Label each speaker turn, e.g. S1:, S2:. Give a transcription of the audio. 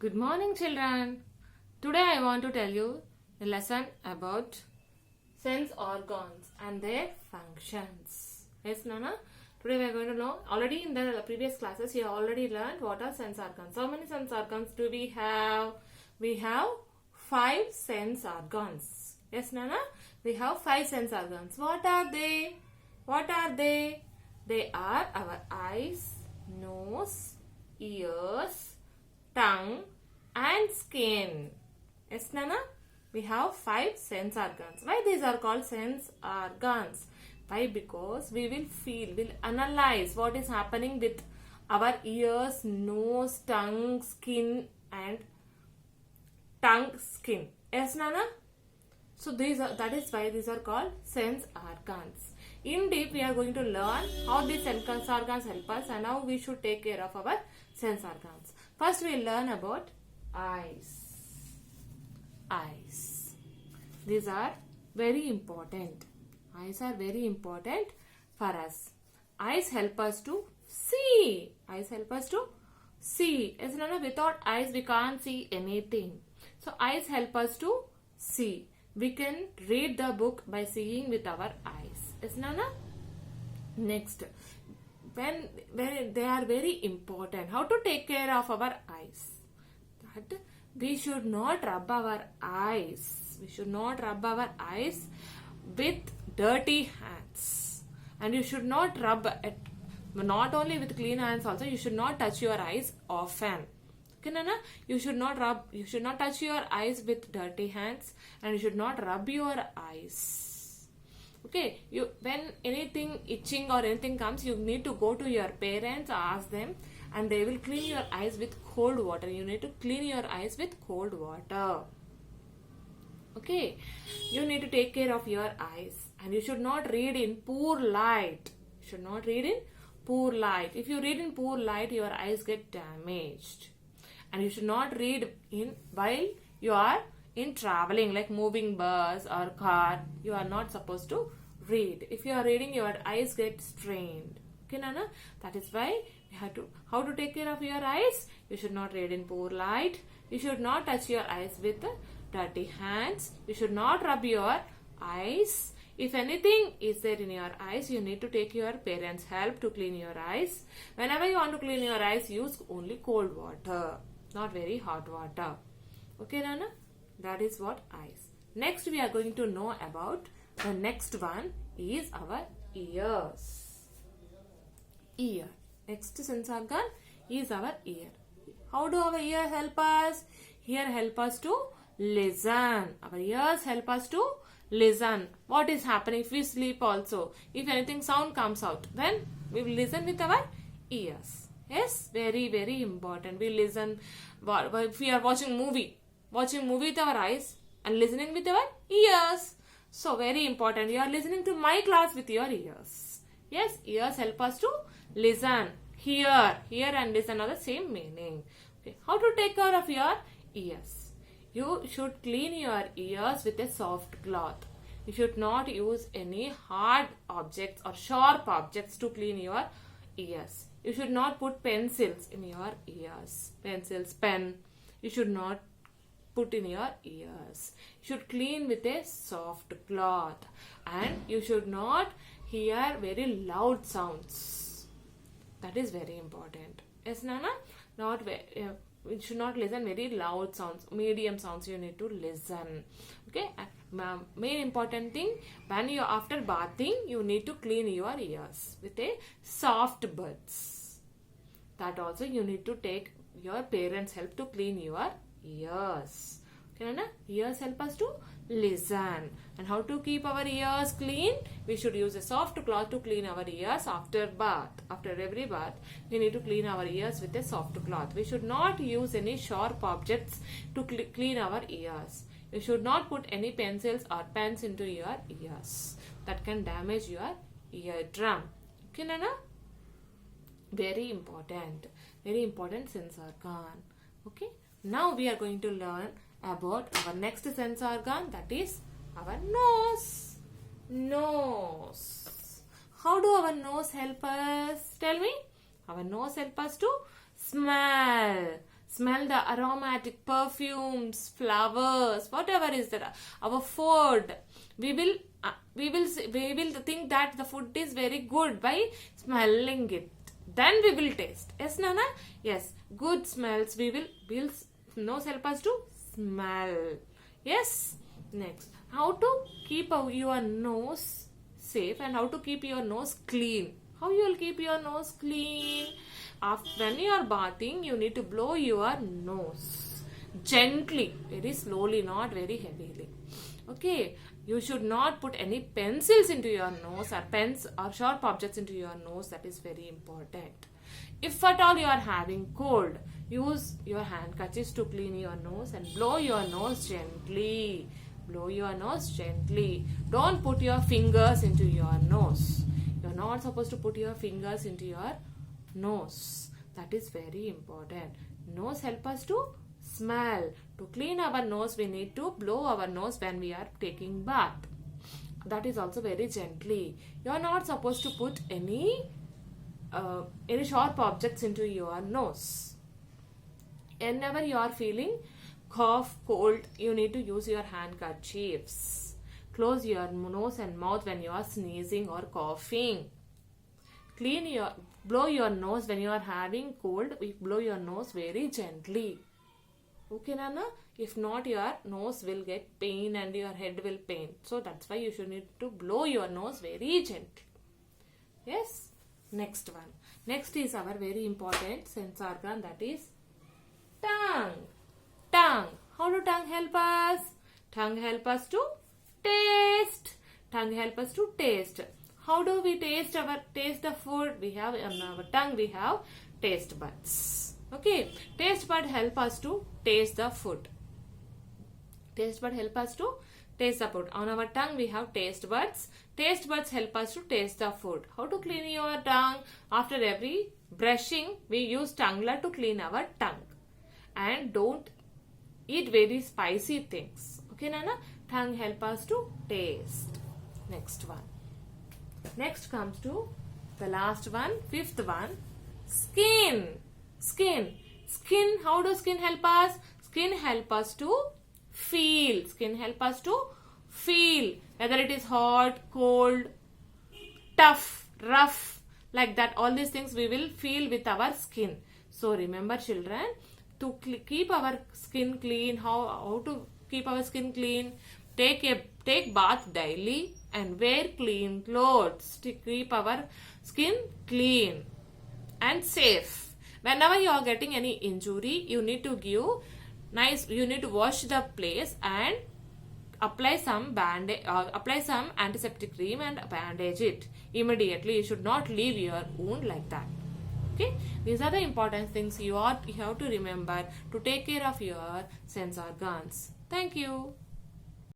S1: Good morning, children. Today I want to tell you a lesson about sense organs and their functions. Yes, Nana? Today we are going to know, already in the previous classes, you have already learned what are sense organs. How many sense organs do we have? We have 5 sense organs. Yes, Nana? We have 5 sense organs. What are they? What are they? They are our eyes, nose, ears, tongue and skin. Yes, Nana? We have 5 sense organs. Why these are called sense organs? Why? Because we will analyze what is happening with our ears, nose, tongue, skin and skin. Yes, Nana? So that is why these are called sense organs. In deep, we are going to learn how these sense organs help us and how we should take care of our sense organs. First, we will learn about eyes. Eyes. These are very important. Eyes are very important for us. Eyes help us to see. Eyes help us to see. As Nana, without eyes, we can't see anything. So, eyes help us to see. We can read the book by seeing with our eyes. Yes, Nana? Next, when they are very important, how to take care of our eyes? That we should not rub our eyes. We should not rub our eyes with dirty hands. And you should not rub it, not only with clean hands also, you should not touch your eyes often. Okay, Nana? You should not touch your eyes with dirty hands and you should not rub your eyes. Okay, when anything itching or anything comes, you need to go to your parents, ask them and they will clean your eyes with cold water. You need to clean your eyes with cold water. Okay, you need to take care of your eyes and you should not read in poor light. You should not read in poor light. If you read in poor light, your eyes get damaged. And you should not read while you are in traveling, like moving bus or car. You are not supposed to read. If you are reading, your eyes get strained. Okay, Nana? That is why you have to, how to take care of your eyes? You should not read in poor light. You should not touch your eyes with dirty hands. You should not rub your eyes. If anything is there in your eyes, you need to take your parents' help to clean your eyes. Whenever you want to clean your eyes, use only cold water, not very hot water. Okay, Nana? That is what eyes. Next, we are going to know about the next one is our ears. Ear. Next sense organ is our ear. How do our ears help us? Ear help us to listen. Our ears help us to listen. What is happening if we sleep also? If anything sound comes out, then we will listen with our ears. Yes, very, very important. We listen. If we are watching movie with our eyes and listening with our ears. So, very important. You are listening to my class with your ears. Yes, ears help us to listen. Hear and listen are the same meaning. Okay. How to take care of your ears? You should clean your ears with a soft cloth. You should not use any hard objects or sharp objects to clean your ears. You should not put pencils in your ears. Pencils, pen. You should not put in your ears. You should clean with a soft cloth. And you should not hear very loud sounds. That is very important. Yes, Nana? You should not listen very loud sounds. Medium sounds you need to listen. Okay? Main important thing, when you after bathing, you need to clean your ears with a soft buds. That also you need to take your parents' help to clean your ears. Okay, Nana? Ears help us to listen. And how to keep our ears clean? We should use a soft cloth to clean our ears after bath. After every bath, we need to clean our ears with a soft cloth. We should not use any sharp objects to clean our ears. You should not put any pencils or pens into your ears. That can damage your eardrum. Okay, Nana? Very important sense organ. Okay, now we are going to learn about our next sense organ, that is our nose. Nose. How do our nose help us? Tell me. Our nose help us to smell. Smell the aromatic perfumes, flowers, whatever is there. Our food. We will think that the food is very good by smelling it. Then we will taste. Yes, Nana? Yes. Good smells will nose help us to smell. Yes. Next, how to keep your nose safe and how to keep your nose clean. How you will keep your nose clean? When you are bathing, you need to blow your nose gently, very slowly, not very heavily. Okay, you should not put any pencils into your nose or pens or sharp objects into your nose. That is very important. If at all you are having cold, use your handkerchiefs to clean your nose and blow your nose gently. Blow your nose gently. Don't put your fingers into your nose. You're not supposed to put your fingers into your nose. That is very important. Nose help us to smell. To clean our nose, we need to blow our nose when we are taking bath. That is also very gently. You are not supposed to put any sharp objects into your nose. Whenever you are feeling cough, cold, you need to use your handkerchiefs. Close your nose and mouth when you are sneezing or coughing. Blow your nose when you are having cold. We blow your nose very gently. Okay, Nana? If not, your nose will get pain and your head will pain. So that's why you should need to blow your nose very gently. Yes? Next one. Next is our very important sense organ, that is tongue. Tongue. How do tongue help us? Tongue help us to taste. Tongue help us to taste. How do we taste the food? We have on our tongue, we have taste buds. Okay. Taste bud help us to taste the food. Taste bud help us to taste the food. On our tongue we have taste buds. Taste buds help us to taste the food. How to clean your tongue? After every brushing, we use tongueler to clean our tongue. And don't eat very spicy things. Okay, Nana? Tongue help us to taste. Next one. Next comes to the last one, fifth one. Skin. Skin. Skin. How does skin help us? Skin help us to feel. Skin help us to feel. Whether it is hot, cold, tough, rough, like that. All these things we will feel with our skin. So remember, children, to keep our skin clean, how to keep our skin clean, take bath daily and wear clean clothes to keep our skin clean and safe. Whenever you are getting any injury, you need to wash the place and apply some antiseptic cream and bandage it immediately. You should not leave your wound like that. Okay, these are the important things you have to remember to take care of your sense organs. Thank you.